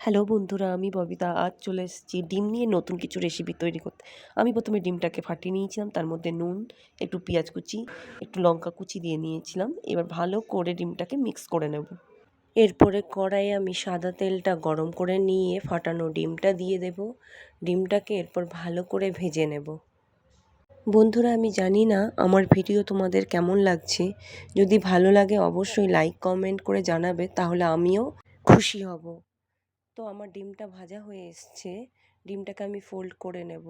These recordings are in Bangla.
হ্যালো বন্ধুরা, আমি ববিতা। আজ চলে এসেছি ডিম নিয়ে নতুন কিছু রেসিপি তৈরি করতে। আমি প্রথমে ডিমটাকে ফাটিয়ে নিয়েছিলাম, তার মধ্যে নুন, একটু পেঁয়াজ কুচি, একটু লঙ্কা কুচি দিয়ে নিয়েছিলাম। এবার ভালো করে ডিমটাকে মিক্স করে নেব। এরপরে কড়াইয়ে আমি সাদা তেলটা গরম করে নিয়ে ফাটানো ডিমটা দিয়ে দেব। ডিমটাকে এরপর ভালো করে ভেজে নেব। বন্ধুরা, আমি জানি না আমার ভিডিও তোমাদের কেমন লাগছে। যদি ভালো লাগে অবশ্যই লাইক কমেন্ট করে জানাবে, তাহলে আমিও খুশি হব। তো আমার ডিমটা ভাজা হয়ে এসছে। ডিমটাকে আমি ফোল্ড করে নেব,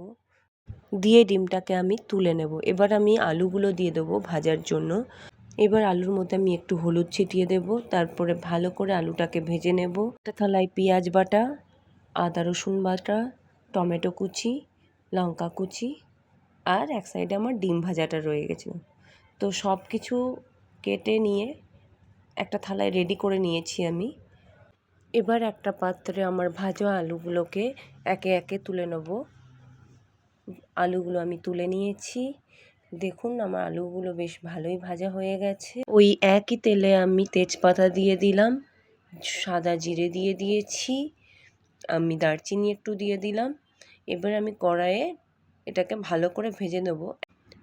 দিয়ে ডিমটাকে আমি তুলে নেব। এবার আমি আলুগুলো দিয়ে দেবো ভাজার জন্য। এবার আলুর মধ্যে আমি একটু হলুদ ছিটিয়ে দেব, তারপরে ভালো করে আলুটাকে ভেজে নেব। একটা থালায় পেঁয়াজ বাটা, আদা রসুন বাটা, টমেটো কুচি, লঙ্কা কুচি, আর এক সাইডে আমার ডিম ভাজাটা রয়ে গেছিলো। তো সব কিছু কেটে নিয়ে একটা থালায় রেডি করে নিয়েছি আমি। এবার একটা পাত্রে আমার ভাজা আলুগুলোকে একে একে তুলে নেব। আলুগুলো আমি তুলে নিয়েছি। দেখুন, আমার আলুগুলো বেশ ভালোই ভাজা হয়ে গেছে। ওই একই তেলে আমি তেজপাতা দিয়ে দিলাম, সাদা জিরে দিয়ে দিয়েছি, আমি দারচিনি একটু দিয়ে দিলাম। এবার আমি কড়াইয়ে এটাকে ভালো করে ভেজে নেব।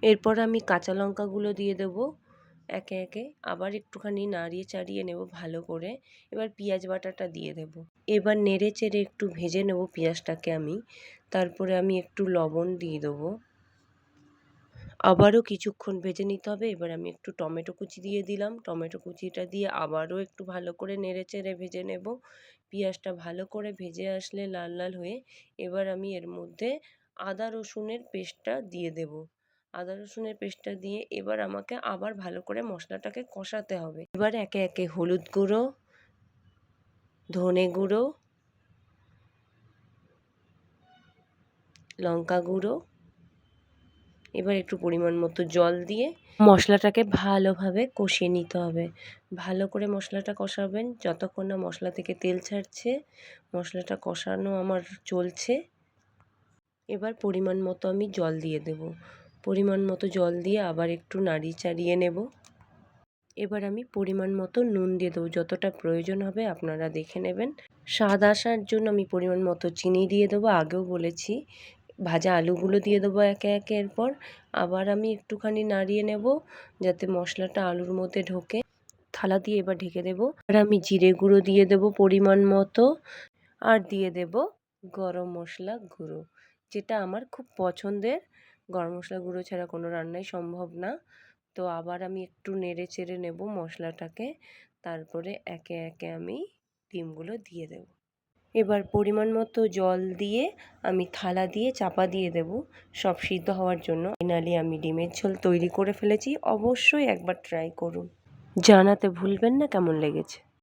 এরপর আমি কাঁচা লঙ্কাগুলো দিয়ে দেবো একে একে, আবার একটুখানি নাড়িয়ে চাড়িয়ে নেব ভালো করে। এবার পেঁয়াজ বাটাটা দিয়ে দেব। এবার নেড়ে চেড়ে একটু ভেজে নেব পেঁয়াজটাকে আমি। তারপরে আমি একটু লবণ দিয়ে দেবো, আবারও কিছুক্ষণ ভেজে নিতে হবে। এবার আমি একটু টমেটো কুচি দিয়ে দিলাম। টমেটো কুচিটা দিয়ে আবারও একটু ভালো করে নেড়ে চেড়ে ভেজে নেব। পেঁয়াজটা ভালো করে ভেজে আসলে লাল লাল হয়ে, এবার আমি এর মধ্যে আদা রসুনের পেস্টটা দিয়ে দেব। আদা রসুনের পেস্টটা দিয়ে এবার আমাকে আবার ভালো করে মশলাটাকে কষাতে হবে। এবার একে একে হলুদ গুঁড়ো, ধনে গুঁড়ো, লঙ্কা গুঁড়ো, এবার একটু পরিমাণ মতো জল দিয়ে মশলাটাকে ভালোভাবে কষিয়ে নিতে হবে। ভালো করে মশলাটা কষাবেন যতক্ষণ না মশলা থেকে তেল ছাড়ছে। মশলাটা কষানো আমার চলছে। এবার পরিমাণ মতো আমি জল দিয়ে দেব। পরিমাণ মতো জল দিয়ে আবার একটু নাড়িয়ে চাড়িয়ে নেব। এবার আমি পরিমাণ মতো নুন দিয়ে দেবো, যতটা প্রয়োজন হবে আপনারা দেখে নেবেন। স্বাদ আসার জন্য আমি পরিমাণ মতো চিনি দিয়ে দেবো, আগেও বলেছি। ভাজা আলুগুলো দিয়ে দেবো একে একে। এরপর আবার আমি একটুখানি নাড়িয়ে নেব যাতে মশলাটা আলুর মধ্যে ঢোকে। থালা দিয়ে এবার ঢেকে দেবো। আর আমি জিরে গুঁড়ো দিয়ে দেবো পরিমাণ মতো, আর দিয়ে দেব গরম মশলা গুঁড়ো, যেটা আমার খুব পছন্দের। গরম মশলা গুঁড়ো ছাড়া কোনো রান্নাই সম্ভব না। তো আবার আমি একটু নেড়ে চেড়ে নেব মশলাটাকে। তারপরে একে একে আমি ডিমগুলো দিয়ে দেব। এবার পরিমাণ মতো জল দিয়ে আমি থালা দিয়ে চাপা দিয়ে দেব সব সিদ্ধ হওয়ার জন্য। ফাইনালি আমি ডিমের ঝোল তৈরি করে ফেলেছি। অবশ্যই একবার ট্রাই করুন, জানাতে ভুলবেন না কেমন লেগেছে।